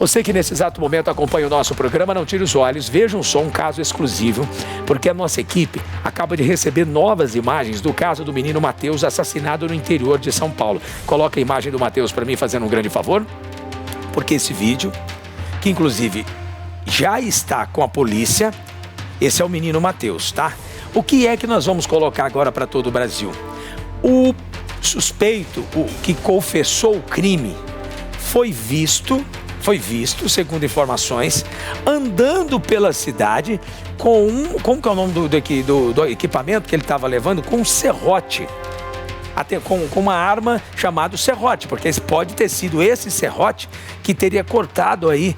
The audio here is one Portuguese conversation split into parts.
Você que nesse exato momento acompanha o nosso programa, não tire os olhos, vejam só um caso exclusivo, porque a nossa equipe acaba de receber novas imagens do caso do menino Matheus assassinado no interior de São Paulo. Coloca a imagem do Matheus para mim, fazendo um grande favor, porque esse vídeo, que inclusive já está com a polícia, esse é o menino Matheus, tá? O que é que nós vamos colocar agora para todo o Brasil? O suspeito, o que confessou o crime, foi visto, segundo informações, andando pela cidade com como que é o nome do equipamento que ele estava levando? Com um serrote. Até com uma arma chamada serrote, porque pode ter sido esse serrote que teria cortado aí,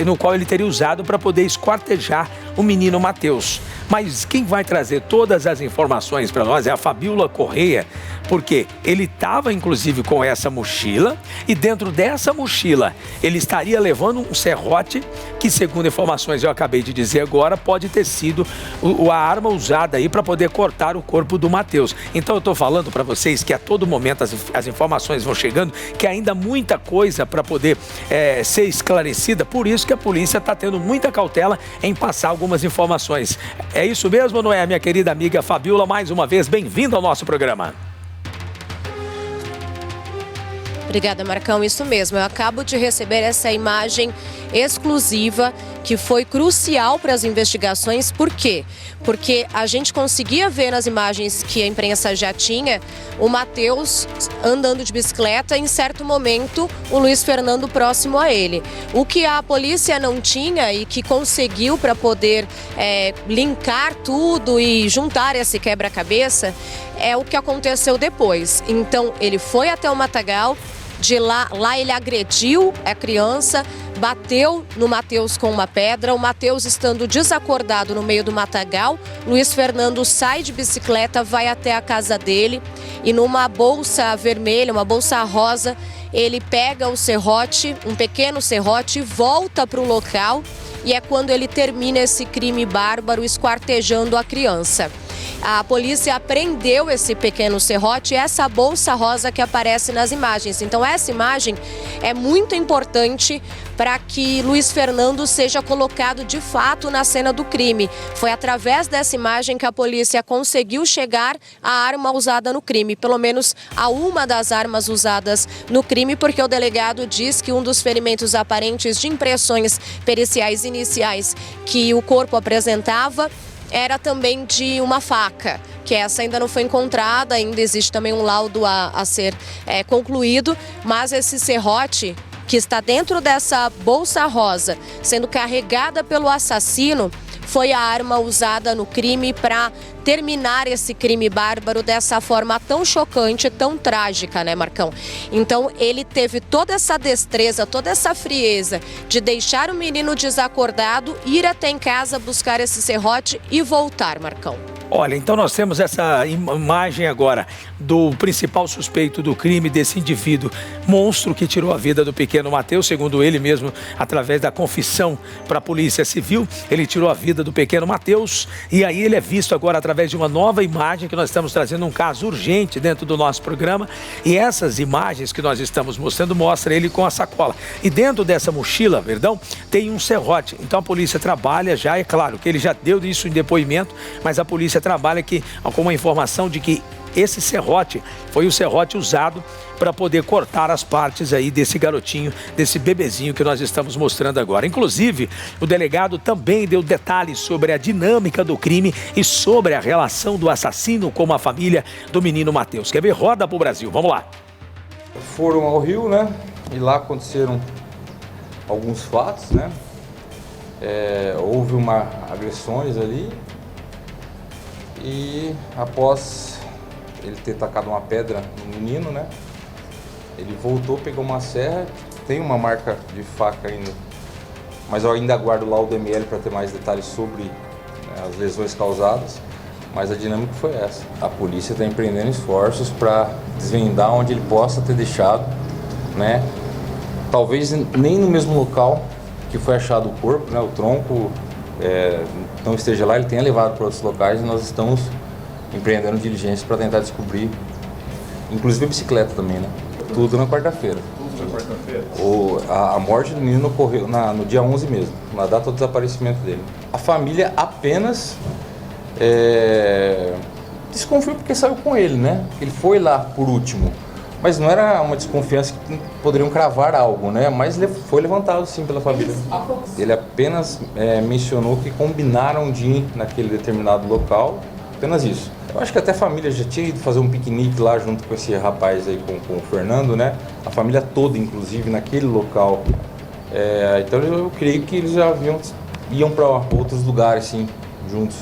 no qual ele teria usado para poder esquartejar o menino Matheus. Mas quem vai trazer todas as informações para nós é a Fabíola Correia, porque ele estava inclusive com essa mochila e dentro dessa mochila ele estaria levando um serrote que, segundo informações eu acabei de dizer agora, pode ter sido a arma usada aí para poder cortar o corpo do Matheus. Então eu estou falando para vocês que a todo momento as informações vão chegando, que ainda muita coisa para poder ser esclarecida, por isso que a polícia está tendo muita cautela em passar algumas informações. É isso mesmo, não é, minha querida amiga Fabíola? Mais uma vez, bem-vinda ao nosso programa. Obrigada, Marcão. Isso mesmo, eu acabo de receber essa imagem exclusiva que foi crucial para as investigações. Por quê? Porque a gente conseguia ver nas imagens que a imprensa já tinha o Matheus andando de bicicleta, em certo momento o Luiz Fernando próximo a ele. O que a polícia não tinha e que conseguiu para poder linkar tudo e juntar esse quebra-cabeça é o que aconteceu depois. Então ele foi até o matagal. De lá ele agrediu a criança, bateu no Matheus com uma pedra. O Matheus, estando desacordado no meio do matagal, Luiz Fernando sai de bicicleta, vai até a casa dele e numa bolsa vermelha, uma bolsa rosa, ele pega o serrote, um pequeno serrote, volta para o local e é quando ele termina esse crime bárbaro esquartejando a criança. A polícia apreendeu esse pequeno serrote e essa bolsa rosa que aparece nas imagens. Então essa imagem é muito importante para que Luiz Fernando seja colocado de fato na cena do crime. Foi através dessa imagem que a polícia conseguiu chegar à arma usada no crime, pelo menos a uma das armas usadas no crime, porque o delegado diz que um dos ferimentos aparentes de impressões periciais iniciais que o corpo apresentava era também de uma faca, que essa ainda não foi encontrada, ainda existe também um laudo a ser concluído, mas esse serrote que está dentro dessa bolsa rosa, sendo carregada pelo assassino, foi a arma usada no crime para terminar esse crime bárbaro dessa forma tão chocante, tão trágica, né, Marcão? Então ele teve toda essa destreza, toda essa frieza de deixar o menino desacordado, ir até em casa buscar esse serrote e voltar, Marcão. Olha, então nós temos essa imagem agora do principal suspeito do crime, desse indivíduo monstro que tirou a vida do pequeno Matheus, segundo ele mesmo, através da confissão para a Polícia Civil, ele tirou a vida do pequeno Matheus e aí ele é visto agora através de uma nova imagem que nós estamos trazendo, um caso urgente dentro do nosso programa, e essas imagens que nós estamos mostrando mostra ele com a sacola e dentro dessa mochila, tem um serrote. Então a polícia trabalha já, é claro que ele já deu isso em depoimento, mas a polícia trabalha aqui com uma informação de que esse serrote foi o serrote usado para poder cortar as partes aí desse garotinho, desse bebezinho que nós estamos mostrando agora. Inclusive, o delegado também deu detalhes sobre a dinâmica do crime e sobre a relação do assassino com a família do menino Matheus. Quer ver? Roda pro Brasil, vamos lá. Foram ao Rio, né? E lá aconteceram alguns fatos, né? Houve agressões ali. E após ele ter tacado uma pedra no menino, né? Ele voltou, pegou uma serra, tem uma marca de faca ainda, mas eu ainda aguardo lá o DML para ter mais detalhes sobre as lesões causadas, mas a dinâmica foi essa. A polícia está empreendendo esforços para desvendar onde ele possa ter deixado, né? Talvez nem no mesmo local que foi achado o corpo, né? O tronco não esteja lá, ele tenha levado para outros locais e nós estamos empreendendo diligências para tentar descobrir, inclusive a bicicleta também, né? Tudo na quarta-feira. A morte do menino ocorreu no dia 11 mesmo, na data do desaparecimento dele. A família apenas desconfiou porque saiu com ele, né? Ele foi lá por último. Mas não era uma desconfiança que poderiam cravar algo, né? Mas foi levantado sim pela família. Ele apenas mencionou que combinaram de ir naquele determinado local, apenas isso. Eu acho que até a família já tinha ido fazer um piquenique lá junto com esse rapaz aí, com o Fernando, né? A família toda, inclusive, naquele local. Então eu creio que eles já iam para outros lugares, sim, juntos.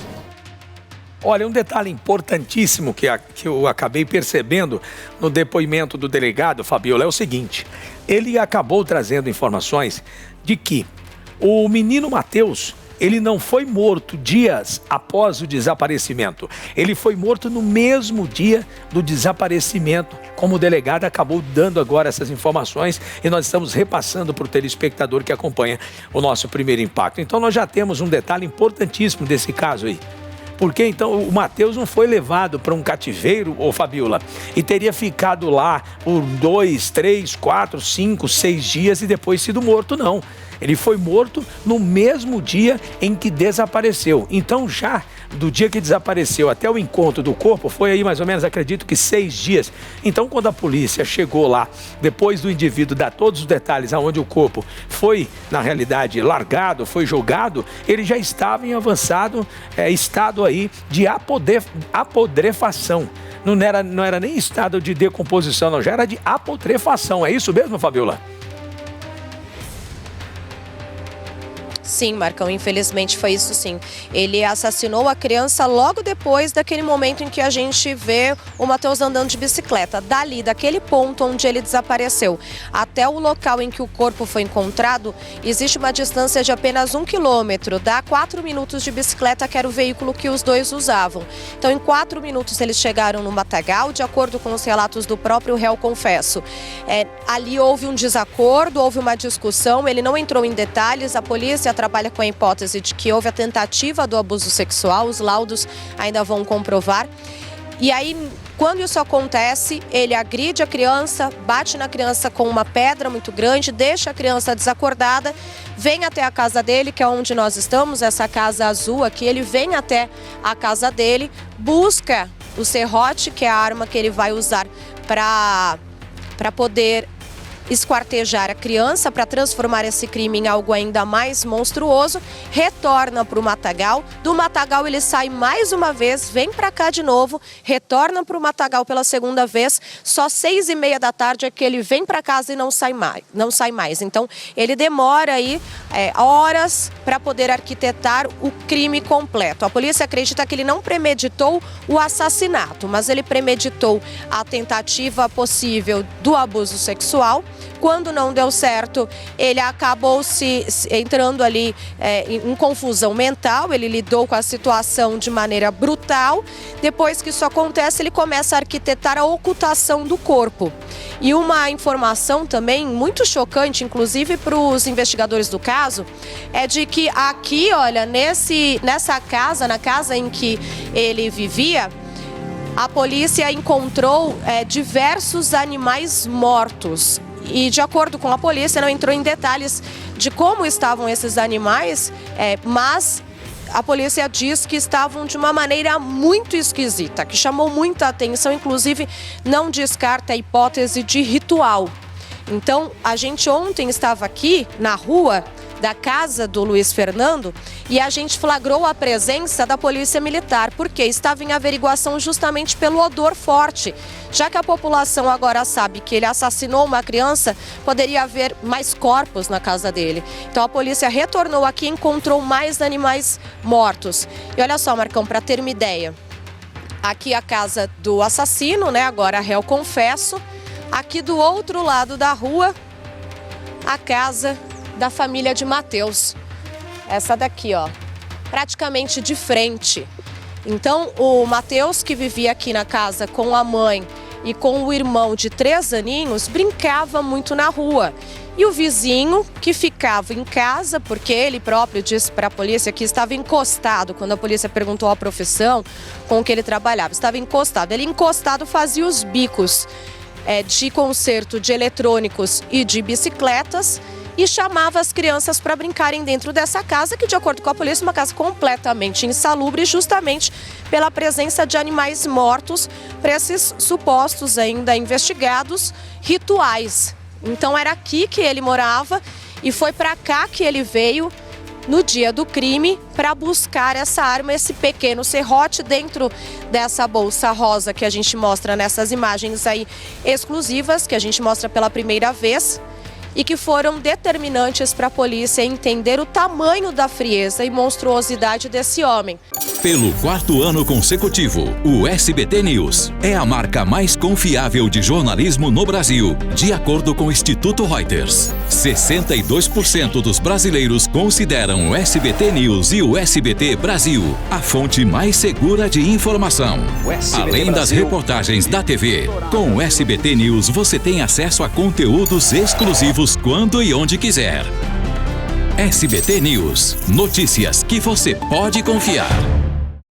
Olha, um detalhe importantíssimo que eu acabei percebendo no depoimento do delegado, Fabiola, é o seguinte. Ele acabou trazendo informações de que o menino Matheus, ele não foi morto dias após o desaparecimento. Ele foi morto no mesmo dia do desaparecimento, como o delegado acabou dando agora essas informações e nós estamos repassando para o telespectador que acompanha o nosso Primeiro Impacto. Então nós já temos um detalhe importantíssimo desse caso aí. Porque então o Matheus não foi levado para um cativeiro, ô Fabiola, e teria ficado lá por 2, 3, 4, 5, 6 dias e depois sido morto, não. Ele foi morto no mesmo dia em que desapareceu. Então já do dia que desapareceu até o encontro do corpo, foi aí mais ou menos, acredito que 6 dias. Então quando a polícia chegou lá, depois do indivíduo dar todos os detalhes aonde o corpo foi, na realidade, largado, foi jogado, ele já estava em avançado estado aí de apodrefação. Não era nem estado de decomposição, não, já era de apodrefação. É isso mesmo, Fabiola? Sim, Marcão, infelizmente foi isso sim. Ele assassinou a criança logo depois daquele momento em que a gente vê o Matheus andando de bicicleta. Dali, daquele ponto onde ele desapareceu, até o local em que o corpo foi encontrado, existe uma distância de apenas 1 quilômetro. Dá 4 minutos de bicicleta, que era o veículo que os dois usavam. Então, em 4 minutos eles chegaram no matagal, de acordo com os relatos do próprio réu confesso. Ali houve um desacordo, houve uma discussão, ele não entrou em detalhes, a polícia trabalha com a hipótese de que houve a tentativa do abuso sexual, os laudos ainda vão comprovar. E aí, quando isso acontece, ele agride a criança, bate na criança com uma pedra muito grande, deixa a criança desacordada, vem até a casa dele, que é onde nós estamos, essa casa azul aqui, ele vem até a casa dele, busca o serrote, que é a arma que ele vai usar para poder esquartejar a criança, para transformar esse crime em algo ainda mais monstruoso, retorna para o matagal. Do matagal ele sai mais uma vez, vem para cá de novo, retorna para o matagal pela segunda vez, só 6h30 da tarde é que ele vem para casa e não sai mais. Então ele demora aí horas para poder arquitetar o crime completo. A polícia acredita que ele não premeditou o assassinato, mas ele premeditou a tentativa possível do abuso sexual. Quando não deu certo, ele acabou entrando ali em confusão mental, ele lidou com a situação de maneira brutal. Depois que isso acontece, ele começa a arquitetar a ocultação do corpo. E uma informação também muito chocante, inclusive para os investigadores do caso, é de que aqui, olha, nessa casa, na casa em que ele vivia, a polícia encontrou diversos animais mortos. E, de acordo com a polícia, não entrou em detalhes de como estavam esses animais, mas a polícia diz que estavam de uma maneira muito esquisita, que chamou muita atenção, inclusive não descarta a hipótese de ritual. Então, a gente ontem estava aqui na rua da casa do Luiz Fernando e a gente flagrou a presença da polícia militar, porque estava em averiguação justamente pelo odor forte. Já que a população agora sabe que ele assassinou uma criança, poderia haver mais corpos na casa dele. Então a polícia retornou aqui e encontrou mais animais mortos. E olha só, Marcão, para ter uma ideia, aqui a casa do assassino, né? Agora réu confesso. Aqui do outro lado da rua, a casa da família de Matheus. Essa daqui, ó, praticamente de frente. Então, o Matheus, que vivia aqui na casa com a mãe e com o irmão de 3 aninhos, brincava muito na rua. E o vizinho, que ficava em casa, porque ele próprio disse para a polícia que estava encostado, quando a polícia perguntou a profissão com que ele trabalhava, estava encostado. Ele encostado fazia os bicos de conserto de eletrônicos e de bicicletas e chamava as crianças para brincarem dentro dessa casa, que de acordo com a polícia é uma casa completamente insalubre, justamente pela presença de animais mortos para esses supostos ainda investigados rituais. Então era aqui que ele morava e foi para cá que ele veio no dia do crime para buscar essa arma, esse pequeno serrote dentro dessa bolsa rosa que a gente mostra nessas imagens aí exclusivas, que a gente mostra pela primeira vez e que foram determinantes para a polícia entender o tamanho da frieza e monstruosidade desse homem. Pelo 4º ano consecutivo, o SBT News é a marca mais confiável de jornalismo no Brasil, de acordo com o Instituto Reuters. 62% dos brasileiros consideram o SBT News e o SBT Brasil a fonte mais segura de informação. Além das reportagens da TV, com o SBT News você tem acesso a conteúdos exclusivos quando e onde quiser. SBT News, notícias que você pode confiar.